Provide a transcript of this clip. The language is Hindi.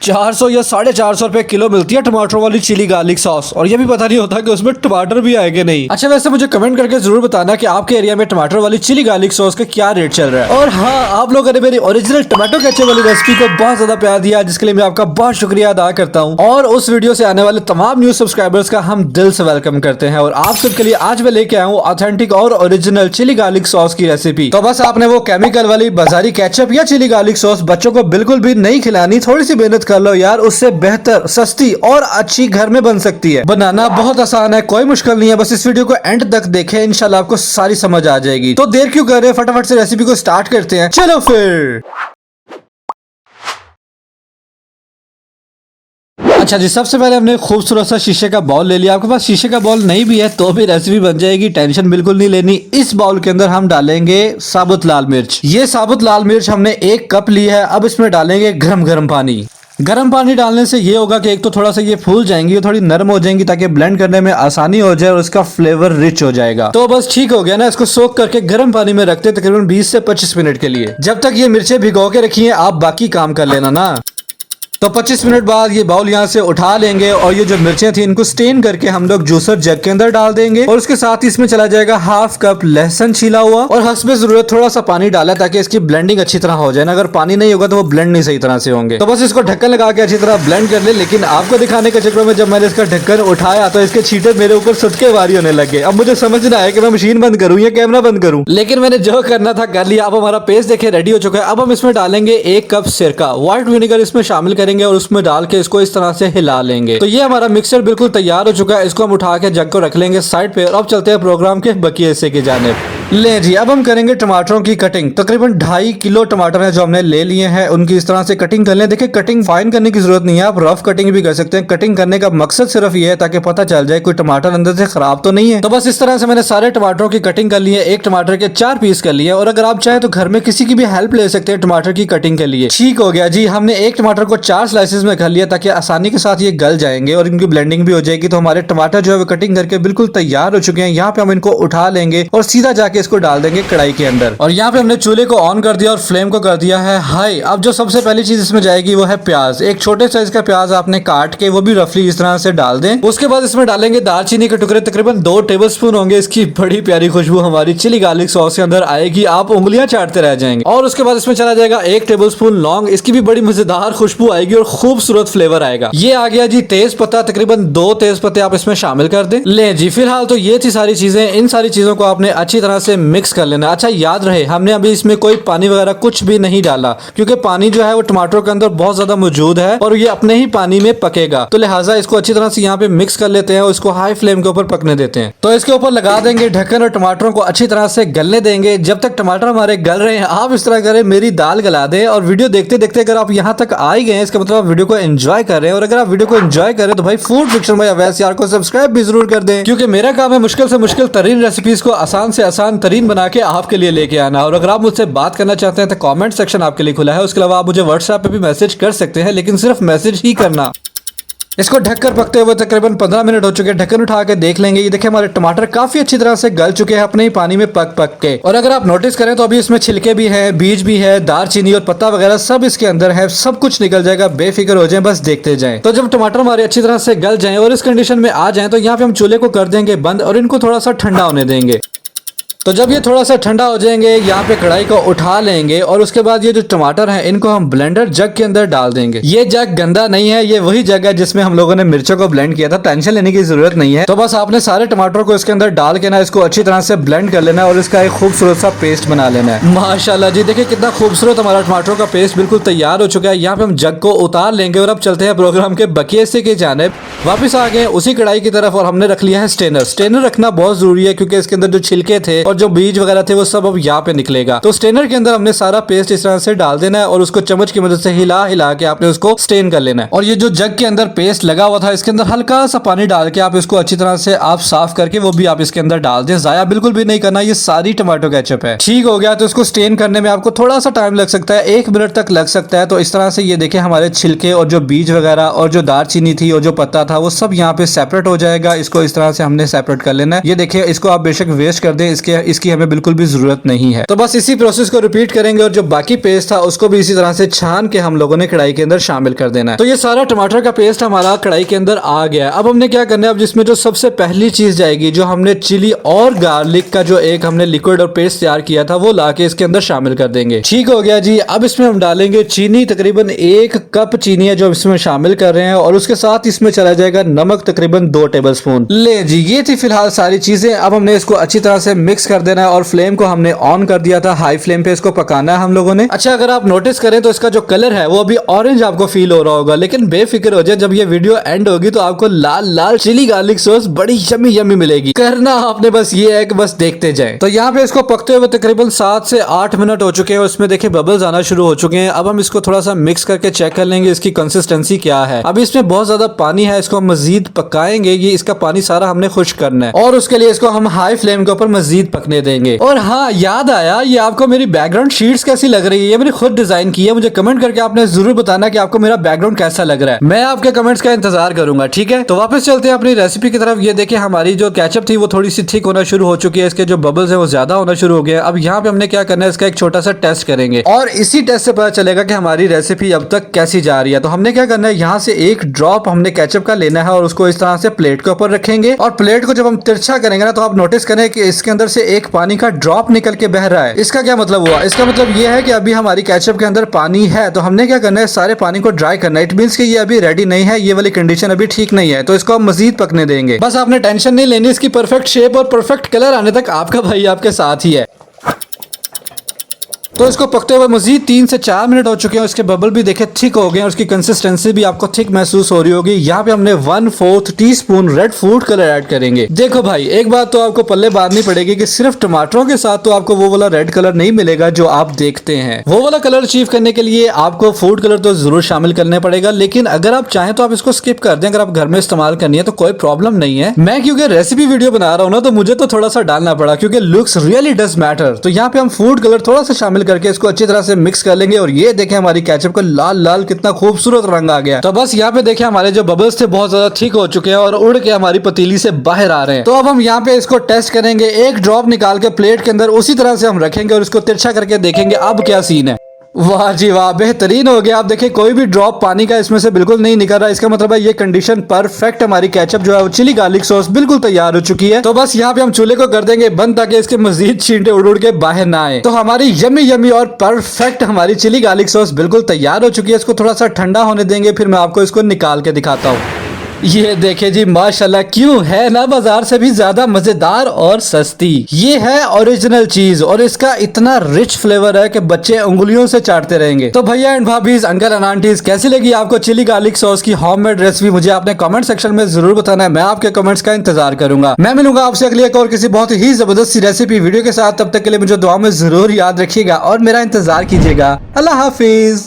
400 या 450 रुपए किलो मिलती है टमाटर वाली चिली गार्लिक सॉस, और ये भी पता नहीं होता कि उसमें टमाटर भी आएंगे नहीं। अच्छा, वैसे मुझे कमेंट करके जरूर बताना कि आपके एरिया में टमाटर वाली चिली गार्लिक सॉस का क्या रेट चल रहा है। और हाँ, आप लोगों ने मेरी ओरिजिनल टमाटो केचप वाली रेसिपी को बहुत ज्यादा प्यार दिया, जिसके लिए मैं आपका बहुत शुक्रिया अदा करता हूँ। और उस वीडियो से आने वाले तमाम न्यू सब्सक्राइबर्स का हम दिल से वेलकम करते हैं। और आप सबके लिए आज मैं लेके आया हूँ ऑथेंटिक और ओरिजिनल चिली गार्लिक सॉस की रेसिपी। तो बस आपने वो केमिकल वाली बाजारी केचप या चिली गार्लिक सॉस बच्चों को बिल्कुल भी नहीं खिलानी। थोड़ी सी मेहनत कर लो यार, उससे बेहतर, सस्ती और अच्छी घर में बन सकती है। बनाना बहुत आसान है, कोई मुश्किल नहीं है। बस इस वीडियो को एंड तक देखें, इंशाल्लाह आपको सारी समझ आ जाएगी। तो देर क्यों कर रहे हैं, फटाफट से रेसिपी को स्टार्ट करते हैं। चलो फिर। अच्छा जी, सबसे पहले हमने खूबसूरत सा शीशे का बाउल ले लिया। आपके पास शीशे का बाउल नहीं भी है तो भी रेसिपी बन जाएगी, टेंशन बिल्कुल नहीं लेनी। इस बाउल के अंदर हम डालेंगे साबुत लाल मिर्च। ये साबुत लाल मिर्च हमने 1 कप ली है। अब इसमें डालेंगे गरम गरम पानी। गर्म पानी डालने से ये होगा कि एक तो थोड़ा सा ये फूल जाएंगी, थोड़ी नरम हो जाएंगी, ताकि ब्लेंड करने में आसानी हो जाए और उसका फ्लेवर रिच हो जाएगा। तो बस ठीक हो गया ना। इसको सोक करके गर्म पानी में रखते तकरीबन 20 से 25 मिनट के लिए। जब तक ये मिर्चें भिगो के रखी हैं, आप बाकी काम कर लेना ना। तो 25 मिनट बाद ये बाउल यहाँ से उठा लेंगे और ये जो मिर्चें थी इनको स्टेन करके हम लोग जूसर जग के अंदर डाल देंगे। और उसके साथ ही इसमें चला जाएगा 1/2 कप लहसुन छीला हुआ, और हस्बे जरूरत थोड़ा सा पानी डाला ताकि इसकी ब्लेंडिंग अच्छी तरह हो जाए ना। अगर पानी नहीं होगा तो वो ब्लेंड नहीं सही तरह से होंगे। तो बस इसको ढक्कन लगा के अच्छी तरह ब्लेंड कर ले। लेकिन आपको दिखाने के चक्कर में जब मैंने इसका ढक्कन उठाया तो इसके छींटे मेरे ऊपर सुटके वारी होने लगे। अब मुझे समझ ना आया कि मैं मशीन बंद करूँ या कैमरा बंद करूँ, लेकिन मैंने जो करना था कर लिया। अब हमारा पेस्ट देखे रेडी हो चुका है। अब हम इसमें डालेंगे 1 कप सिरका, व्हाइट विनेगर इसमें शामिल करेंगे और उसमें डाल के इसको इस तरह से हिला लेंगे। तो ये हमारा मिक्सचर बिल्कुल तैयार हो चुका है। इसको हम उठा के जग को रख लेंगे साइड पे। और अब चलते हैं प्रोग्राम के बकिए हिस्से की जानिब। ले जी, अब हम करेंगे टमाटरों की कटिंग। तकरीबन 2.5 किलो टमाटर है जो हमने ले लिए हैं, उनकी इस तरह से कटिंग कर लें। देखिए, कटिंग फाइन करने की जरूरत नहीं है, आप रफ कटिंग भी कर सकते हैं। कटिंग करने का मकसद सिर्फ ये है ताकि पता चल जाए कोई टमाटर अंदर से खराब तो नहीं है। तो बस इस तरह से मैंने सारे टमाटरों की कटिंग कर ली है। एक टमाटर के 4 पीस कर लिए। और अगर आप चाहें तो घर में किसी की भी हेल्प ले सकते हैं टमाटर की कटिंग के लिए। ठीक हो गया जी, हमने एक टमाटर को 4 स्लाइसेस में कर लिया ताकि आसानी के साथ ये गल जाएंगे और इनकी ब्लेंडिंग भी हो जाएगी। तो हमारे टमाटर जो है वो कटिंग करके बिल्कुल तैयार हो चुके हैं। यहाँ पे हम इनको उठा लेंगे और सीधा जाके इसको डाल देंगे कढ़ाई के अंदर। और यहाँ पे हमने चूल्हे को ऑन कर दिया और फ्लेम को कर दिया है हाई। अब जो सबसे पहली चीज इसमें जाएगी वो है प्याज। एक छोटे साइज का प्याज आपने काट के वो भी रफली इस तरह से डाल दें। उसके बाद इसमें डालेंगे दालचीनी के टुकड़े, तकरीबन 2 टेबलस्पून होंगे। इसकी बड़ी प्यारी खुशबू हमारी चिली गार्लिक सॉस के अंदर आएगी, आप उंगलियां चाटते रह जाएंगे। और उसके बाद इसमें चला जाएगा 1 टेबलस्पून लौंग। इसकी भी बड़ी मजेदार खुशबू आएगी और खूबसूरत फ्लेवर आएगा। ये आ गया जी तेज पत्ता, तकरीबन 2 तेज पत्ते आप इसमें शामिल कर दें। ले जी, फिलहाल तो ये थी सारी चीजें। इन सारी चीजों को आपने अच्छी तरह से मिक्स कर लेना। अच्छा, याद रहे हमने अभी इसमें कोई पानी वगैरह कुछ भी नहीं डाला, क्योंकि पानी जो है वो टमाटर के अंदर बहुत ज्यादा मौजूद है और ये अपने ही पानी में पकेगा। तो लिहाजा इसको अच्छी तरह से यहाँ पे मिक्स कर लेते हैं और इसको हाई फ्लेम के ऊपर पकने देते हैं। तो इसके ऊपर लगा देंगे ढक्कन और टमाटरों को अच्छी तरह से गलने देंगे। जब तक टमाटर हमारे गल रहे हैं आप इस तरह करें, मेरी दाल गला दें। और वीडियो देखते देखते अगर आप यहाँ तक आ ही गए, इसका मतलब आप वीडियो को एंजॉय कर रहे हैं। और अगर आप वीडियो को एंजॉय करें तो भाई फूड फिक्शन भाई अवैस यार को सब्सक्राइब भी जरूर कर दें, क्योंकि मेरा काम है मुश्किल से मुश्किल तरीन रेसिपीज को आसान से आसान तरीन बना के आपके लिए लेके आना। और अगर आप मुझसे बात करना चाहते हैं तो कमेंट सेक्शन आपके लिए खुला है। उसके अलावा आप मुझे व्हाट्सएप पे भी मैसेज कर सकते हैं, लेकिन सिर्फ मैसेज ही करना। इसको ढककर पकते हुए तकरीबन 15 मिनट हो चुके हैं। ढक्कन उठा के देख लेंगे। ये देखिए हमारे टमाटर काफी अच्छी तरह से गल चुके हैं अपने ही पानी में पक पक के। और अगर आप नोटिस करें तो अभी इसमें छिलके भी हैं, बीज भी है, दालचीनी और पत्ता वगैरह सब इसके अंदर है। सब कुछ निकल जाएगा, बेफिक्र हो जाए, बस देखते जाएं। तो जब टमाटर हमारे अच्छी तरह से गल जाएं और इस कंडीशन में आ जाएं तो यहाँ पे हम चूल्हे को कर देंगे बंद और इनको थोड़ा सा ठंडा होने देंगे। तो जब ये थोड़ा सा ठंडा हो जाएंगे, यहाँ पे कढ़ाई को उठा लेंगे और उसके बाद ये जो टमाटर हैं इनको हम ब्लेंडर जग के अंदर डाल देंगे। ये जग गंदा नहीं है, ये वही जग है जिसमें हम लोगों ने मिर्चों को ब्लेंड किया था, टेंशन लेने की जरूरत नहीं है। तो बस आपने सारे टमाटर को इसके अंदर डाल के ना इसको अच्छी तरह से ब्लेंड कर लेना है और इसका एक खूबसूरत सा पेस्ट बना लेना है। माशाल्लाह जी, देखिए कितना खूबसूरत हमारा टमाटर का पेस्ट बिल्कुल तैयार हो चुका है। यहाँ पे हम जग को उतार लेंगे और अब चलते हैं प्रोग्राम के बकिए हिस्से की जानिब। वापिस आ गए उसी कढ़ाई की तरफ और हमने रख लिया है स्टेनर। स्टेनर रखना बहुत जरूरी है क्योंकि इसके अंदर जो छिलके थे और जो बीज वगैरह थे वो सब अब यहाँ पे निकलेगा। तो स्टेनर के अंदर हमने सारा पेस्ट इस तरह से डाल देना है और उसको चम्मच की मदद से हिला हिला के आपने उसको स्टेन कर लेना है। और ये जो जग के अंदर पेस्ट लगा हुआ था इसके अंदर हल्का सा पानी डाल के आप इसको अच्छी तरह से आप साफ करके वो भी आप इसके अंदर डाल दें। जाया बिल्कुल भी नहीं करना, ये सारी टमाटो केचप है। ठीक हो गया, तो इसको स्टेन करने में आपको थोड़ा सा टाइम लग सकता है, 1 मिनट तक लग सकता है। तो इस तरह से ये देखें हमारे छिलके और जो बीज वगैरह और जो दालचीनी थी और जो पत्ता था वो सब यहाँ पे सेपरेट हो जाएगा। इसको इस तरह से हमने सेपरेट कर लेना है। ये देखिए, इसको आप बेशक वेस्ट कर दें, इसके इसकी हमें बिल्कुल भी जरूरत नहीं है। तो बस इसी प्रोसेस को रिपीट करेंगे और जो बाकी पेस्ट था उसको भी इसी तरह से छान के हम लोगों ने कढ़ाई के अंदर शामिल कर देना है। तो ये सारा टमाटर का पेस्ट हमारा कढ़ाई के अंदर आ गया। अब हमने क्या करना है, अब जिसमें जो सबसे पहली चीज जाएगी, जो हमने चिली और गार्लिक का जो एक हमने लिक्विड और पेस्ट तैयार किया था वो लाके इसके अंदर शामिल कर देंगे। ठीक हो गया जी। अब इसमें हम डालेंगे चीनी, तकरीबन 1 कप चीनी है जो इसमें शामिल कर रहे हैं, और उसके साथ इसमें चला जाएगा नमक तकरीबन 2 टेबलस्पून। ले जी, ये थी फिलहाल सारी चीजें। अब हमने इसको अच्छी तरह से मिक्स कर देना है और फ्लेम को हमने ऑन कर दिया था, हाई फ्लेम पे इसको पकाना है हम लोगों ने। अच्छा, अगर आप नोटिस करें तो इसका जो कलर है वो अभी ऑरेंज आपको फील हो रहा होगा, लेकिन बेफिक्र हो जाए, जब ये वीडियो एंड होगी तो आपको लाल लाल चिली गार्लिक सॉस बड़ी यम्मी यम्मी मिलेगी। करना आपने बस ये है कि बस देखते जाएं। तो यहाँ पे इसको पकते हुए तकरीबन 7 से 8 मिनट हो चुके हैं, उसमें देखिए बबल्स आना शुरू हो चुके हैं। अब हम इसको थोड़ा सा मिक्स करके चेक कर लेंगे इसकी कंसिस्टेंसी क्या है। अभी इसमें बहुत ज्यादा पानी है, इसको हम मजीद पकाएंगे, ये इसका पानी सारा हमने खुश्क करना है, और उसके लिए इसको हम हाई फ्लेम के ऊपर मजीद पकने देंगे। और हाँ, याद आया, ये आपको मेरी बैकग्राउंड शीट्स कैसी लग रही है, ये मैंने खुद डिजाइन की है। मुझे कमेंट करके आपने जरूर बताना कि आपको मेरा बैकग्राउंड कैसा लग रहा है। मैं आपके कमेंट्स का इंतजार करूंगा, ठीक है। तो वापस चलते हैं अपनी रेसिपी की तरफ। ये देखिए हमारी जो केचप थी वो थोड़ी सी थिक होना शुरू हो चुकी है, इसके जो बबल्स है वो ज्यादा होना शुरू हो गया। अब यहाँ पे हमने क्या करना है, इसका एक छोटा सा टेस्ट करेंगे और इसी टेस्ट से पता चलेगा कि हमारी रेसिपी अब तक कैसी जा रही है। तो हमने क्या करना है, यहाँ से 1 ड्रॉप हमने केचप का लेना है और उसको इस तरह से प्लेट के ऊपर रखेंगे, और प्लेट को जब हम तिरछा करेंगे ना तो आप नोटिस करें कि इसके अंदर से एक पानी का ड्रॉप निकल के बह रहा है। इसका क्या मतलब हुआ? इसका मतलब ये है कि अभी हमारी केचप के अंदर पानी है, तो हमने क्या करना है, सारे पानी को ड्राई करना है। इट मींस कि ये अभी रेडी नहीं है, ये वाली कंडीशन अभी ठीक नहीं है, तो इसको हम मजीद पकने देंगे। बस आपने टेंशन नहीं लेनी, इसकी परफेक्ट शेप और परफेक्ट कलर आने तक आपका भाई आपके साथ ही है। तो इसको पकते हुए मजीद 3 से 4 मिनट हो चुके हैं। उसके बबल भी देखे थिक हो गए हैं, उसकी कंसिस्टेंसी भी आपको थिक महसूस हो रही होगी। यहाँ पे हमने 1/4 teaspoon red food colour add करेंगे। देखो भाई, एक बात तो आपको पल्ले बांधनी पड़ेगी कि सिर्फ टमाटरों के साथ तो आपको वो वाला रेड कलर नहीं मिलेगा जो आप देखते हैं। वो वाला कलर अचीव करने के लिए आपको फूड कलर तो जरूर शामिल करना पड़ेगा, लेकिन अगर आप चाहें तो आप इसको स्किप कर दें। अगर आप घर में इस्तेमाल करनी है तो कोई प्रॉब्लम नहीं है। मैं क्योंकि रेसिपी वीडियो बना रहा हूँ ना, तो मुझे तो थोड़ा सा डालना पड़ा क्योंकि लुक्स रियली डज मैटर। तो यहाँ पे हम फूड कलर थोड़ा सा शामिल करके इसको अच्छी तरह से मिक्स कर लेंगे, और ये देखें हमारी केचप का लाल लाल कितना खूबसूरत रंग आ गया। तो बस यहाँ पे देखें हमारे जो बबल्स थे बहुत ज्यादा थिक हो चुके हैं और उड़ के हमारी पतीली से बाहर आ रहे हैं। तो अब हम यहाँ पे इसको टेस्ट करेंगे। 1 ड्रॉप निकाल के प्लेट के अंदर उसी तरह से हम रखेंगे और इसको तिरछा करके देखेंगे अब क्या सीन है। वाह जी वाह, बेहतरीन हो गया। आप देखिए कोई भी ड्रॉप पानी का इसमें से बिल्कुल नहीं निकल रहा। इसका मतलब है ये कंडीशन परफेक्ट। हमारी केचप जो है वो चिली गार्लिक सॉस बिल्कुल तैयार हो चुकी है। तो बस यहाँ पे हम चूल्हे को कर देंगे बंद ताकि इसके मजीद छींटे उड़ उड़ के बाहर ना आए। तो हमारी यम्मी यम्मी और परफेक्ट हमारी चिली गार्लिक सॉस बिल्कुल तैयार हो चुकी है। इसको थोड़ा सा ठंडा होने देंगे, फिर मैं आपको इसको निकाल के दिखाता हूँ। ये देखे जी, माशाल्लाह, क्यों है ना बाजार से भी ज्यादा मजेदार और सस्ती। ये है ओरिजिनल चीज और इसका इतना रिच फ्लेवर है कि बच्चे उंगलियों से चाटते रहेंगे। तो भैया एंड भाभीज, अंकल एंड आंटीज, कैसी लगी आपको चिली गार्लिक सॉस की होममेड रेसिपी? मुझे आपने कमेंट सेक्शन में जरूर बताना है। मैं आपके कमेंट्स का इंतजार करूंगा। मैं मिलूंगा आपसे अगली एक और किसी बहुत ही जबरदस्त सी रेसिपी वीडियो के साथ। तब तक के लिए मुझे दुआ में जरूर याद रखिएगा और मेरा इंतजार कीजिएगा। अल्लाह हाफिज।